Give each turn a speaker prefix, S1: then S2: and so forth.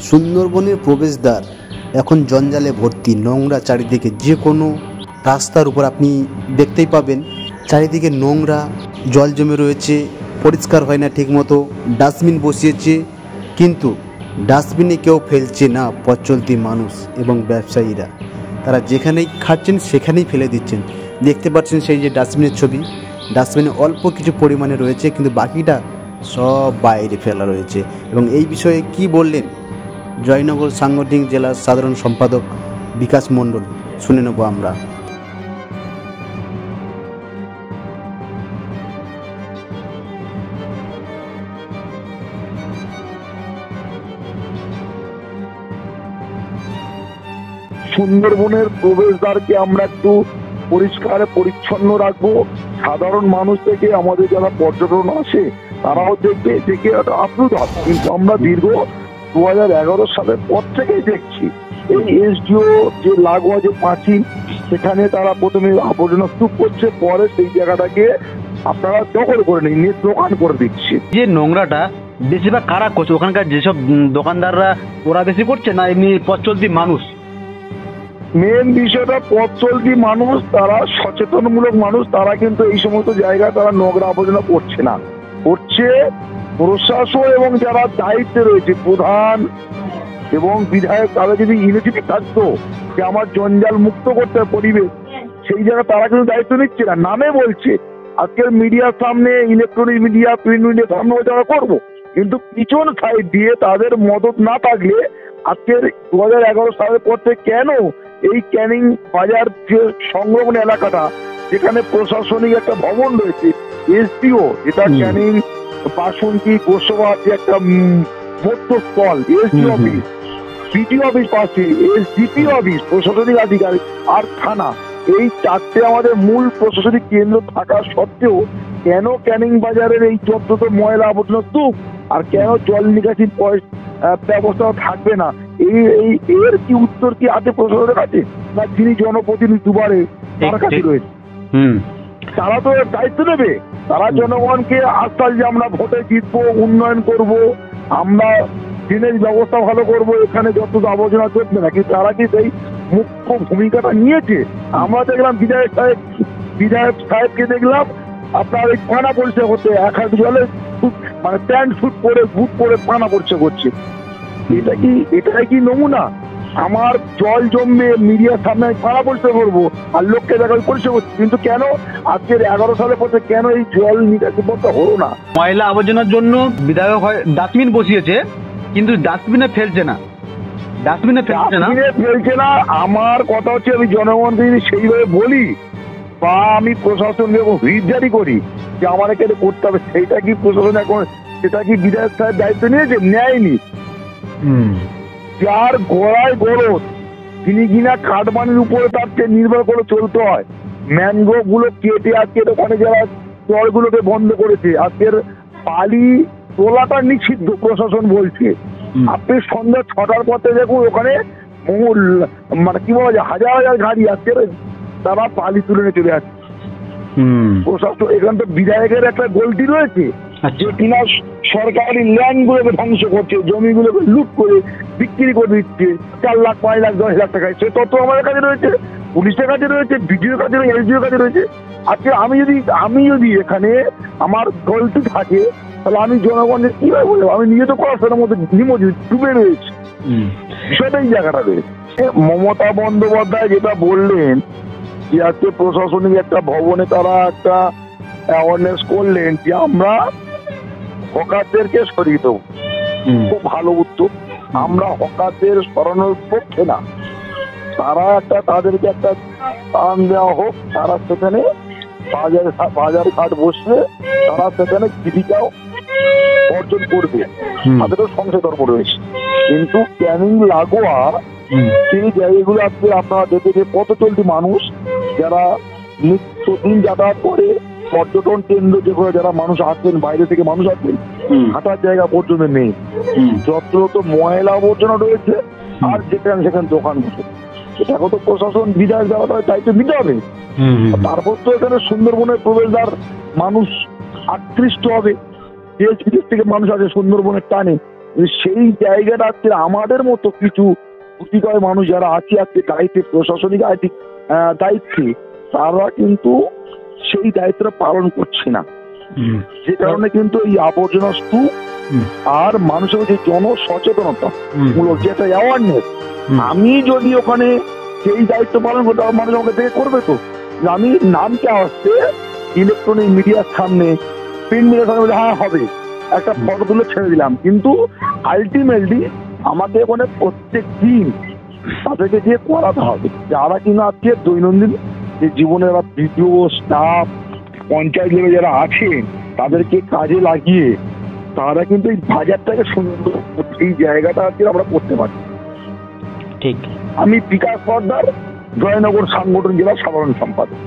S1: সুন্দরবনের প্রবেশদ্বার এখন জঞ্জালে ভর্তি, নোংরা চারিদিকে। যে কোনো রাস্তার উপর আপনি দেখতেই পাবেন চারিদিকে নোংরা, জল জমে রয়েছে, পরিষ্কার হয় না ঠিকমতো। ডাস্টবিন বসিয়েছে, কিন্তু ডাস্টবিনে কেউ ফেলছে না। পথ চলতি মানুষ এবং ব্যবসায়ীরা তারা যেখানেই খাচ্ছেন সেখানেই ফেলে দিচ্ছেন। দেখতে পাচ্ছেন সেই যে ডাস্টবিনের ছবি, ডাস্টবিনে অল্প কিছু পরিমাণে রয়েছে, কিন্তু বাকিটা সব বাইরে ফেলা রয়েছে। এবং এই বিষয়ে কি বললেন জয়নগর সাংগঠনিক জেলার সাধারণ সম্পাদক বিকাশ মণ্ডল, শুনে নেব আমরা।
S2: সুন্দরবনের প্রবেশদ্বারকে আমরা একটু পরিষ্কার পরিচ্ছন্ন রাখবো। সাধারণ মানুষ থেকে আমাদের যারা পর্যটন আসে তারাও দেখবে, দেখে আপ্লুত হবে। কিন্তু আমরা দীর্ঘ 2011 সালের পর থেকেই দেখছি এই এসডিও যে লাগোয়া যে পাঁচিল, সেখানে তারা প্রথমে আবর্জনা স্তূপ করছে, পরে সেই জায়গাটাকে আপনারা দখল করে নিয়ে দোকান করে দিচ্ছে।
S3: যে নোংরাটা বেশিরভাগ কারা করছে? ওখানকার যেসব দোকানদাররা ওরা বেশি করছে, না এমনি পথ চলতি মানুষ?
S2: মেন বিষয়টা পথ চলতি মানুষ, তারা সচেতনমূলক মানুষ, তারা কিন্তু এই সমস্ত জায়গায় তারা নোংরা আবর্জনা করছে না। করছে প্রশাসন এবং যারা দায়িত্বে রয়েছে, প্রধান এবং বিধায়ক, তারা যদি ইনিশিয়েটিভ থাকতো যে আমার জঞ্জাল মুক্ত করতে পরিবেশ, সেই জায়গায় তারা কিন্তু দায়িত্ব নিচ্ছে না। নামে বলছে আজকের মিডিয়ার সামনে, ইলেকট্রনিক মিডিয়া, প্রিন্ট মিডিয়ার সামনে যারা করবো, কিন্তু পিছন সাইড দিয়ে তাদের মদত না থাকলে আজকের 2011 সালের পর থেকে কেন এই ক্যানিং বাজার যে সংলগ্ন এলাকাটা, যেখানে প্রশাসনিক একটা ভবন রয়েছে, এসডিও, যেটা ক্যানিং বাসন্তী গোসবাদ যে একটা মধ্যস্থল, এসডিও অফিস, বিডিও অফিস পাশে, এসডিপি অফিস, প্রশাসনিক আধিকারিক আর থানা, এই চারটে আমাদের মূল প্রশাসনিক কেন্দ্র থাকা সত্ত্বেও কেন ক্যানিং বাজারের এই যত ময়লা আবর্জনা স্তূপ আর কেন জল নিকাশির ব্যবস্থা থাকবে না? এর কি উত্তর কি আছে প্রশাসনের কাছে? না যিনি জনপ্রতিনিধি দুবারে তার কাছে রয়েছে? তারা তো দায়িত্ব নেবে, তারা জনগণকে আশ্বাস যে আমরা ভোটে জিতবো, উন্নয়ন করব, আমরা ড্রেনেজ ব্যবস্থা ভালো করব, এখানে যত আবর্জনা চলবে না। কিন্তু তারা কি সেই মুখ্য ভূমিকাটা নিয়েছে? আমরা দেখলাম বিধায়ক সাহেবকে দেখলাম আপনার ওই পানা পরিষ্কার করতে, এক হাত জলে মানে প্যান্ট শুট পরে, বুট পরে পানা পরিষ্কার করছে। এটাই কি নমুনা? আমার জল জমবে, মিডিয়ার সামনে পানা পরিষ্কার করবো আর লোককে দেখা পরিষ্কার করছি, কিন্তু কেন আজকের 11 সালের পথে কেন এই জল নিকাশি পথটা হলো না?
S3: ময়লা আবর্জনার জন্য বিধায়ক হয় ডাস্টবিন বসিয়েছে, কিন্তু ডাস্টবিনে ফেলছে না।
S2: আমার কথা হচ্ছে, আমি জনগণকে যদি সেইভাবে বলি বা আমি প্রশাসনকে হুইপ জারি করি যে আমার এখানে করতে হবে, সেইটা কি প্রশাসন এখন, সেটা কি বিধায়ক সাহেব দায়িত্ব নিয়েছে? নেয়নি। যার গড়ায় গরদ, তিনি কিনা কাঠমানির উপরে তার নির্ভর করে চলতে হয়। ম্যানগ্রোভ গুলো কেটে আজকের ওখানে যারা জলগুলোকে বন্ধ করেছে, আজকের বালি তোলাটা নিষিদ্ধ প্রশাসন বলছে। আপনি সন্ধ্যা 6টার পথে দেখুন ওখানে মানে কি বলা যায়, হাজার হাজার গাড়ি আজকের তারা বালি তুলে নিয়ে চলে আসছে। প্রশাসন এখান তো বিধায়কের একটা গলতি রয়েছে যে কিনা সরকারি ল্যান্ড গুলোকে ধ্বংস করছে, জমিগুলোকে লুট করে বিক্রি করে দিচ্ছে 4 লাখ 5 লাখ 10 লাখ টাকায়। সে তত আমাদের কাছে রয়েছে, পুলিশের কাছে রয়েছে, বিডিওর কাছে রয়েছে, এসডিওর কাছে রয়েছে। আজকে আমি যদি এখানে আমার গলতি থাকে, তাহলে আমি জনগণের কিভাবে বলবো? আমি নিজে তো করার মধ্যে নিমজ্জিত ডুবে রয়েছে। বিষয়টা এই জায়গাটা রয়েছে। মমতা বন্দ্যোপাধ্যায় যেটা বললেন যে আজকে প্রশাসনিক একটা ভবনে তারা একটা অ্যাওয়ারনেস করলেন যে আমরা হকারদেরকে সরিয়ে দেবো। খুব ভালো উত্তর। আমরা হকারদের সরানোর পক্ষে না, তারা তাদেরকে একটা স্থান দেওয়া হোক, তারা সেখানে বাজার ঘাট বসলে তারা সেখানে জীবিকাও অর্জন করবে, তাদেরও সংসার ধর্ম রয়েছে। কিন্তু ক্যানিং লাগোয়া সেই জায়গাগুলো আজকে আপনারা দেখে পথ চলতি মানুষ যারা নিত্যদিন যাতায়াত করে, পর্যটন কেন্দ্র যেগুলো যারা মানুষ আসছেন, বাইরে থেকে মানুষ আসছেন, হাঁটার জায়গা পর্যন্ত নেই। যত ময়লা আবর্জনা রয়েছে আর যেখানে সেখানে দোকান বসে, সেটাকে তো প্রশাসন বিধায়ক যারা তাদের দায়িত্ব নিতে হবে। তারপর তো এখানে সুন্দরবনের প্রবেশদ্বার মানুষ আকৃষ্ট হবে, দেশ বিদেশ থেকে মানুষ আসে সুন্দরবনের টানে, সেই জায়গাটা আজকে আমাদের মতো কিছু গুটিকয় মানুষ যারা আছে আজকে দায়িত্বে, প্রশাসনিক দায়িত্বে, তারা কিন্তু সেই দায়িত্বটা পালন করছে না। যে কারণে কিন্তু এই আবর্জনা স্তূপ আর মানুষের যে জনসচেতনতা মূলক যে একটা অ্যাওয়ারনেস, আমি যদি ওখানে সেই দায়িত্ব পালন করতে মানুষ আমাকে থেকে করবে তো। আমি নামকে আসতে ইলেকট্রনিক মিডিয়ার সামনে, প্রিন্ট মিডিয়ার সামনে হ্যাঁ হবে, একটা ফটো তুলে ছেড়ে দিলাম, কিন্তু আলটিমেটলি আমাকে ওখানে প্রত্যেক দিন তাদেরকে দিয়ে করাতে হবে। যারা কিনা আজকে দৈনন্দিন যে জীবনে যারা বিডিও স্টাফ পঞ্চায়েত লেভেলে যারা আছেন তাদেরকে কাজে লাগিয়ে তারা কিন্তু এই বাজারটাকে সুন্দর এই জায়গাটা আজকে আমরা করতে পারি।
S3: ঠিক।
S2: আমি বিকাশ সর্দার, জয়নগর সাংগঠনিক জেলা সাধারণ সম্পাদক।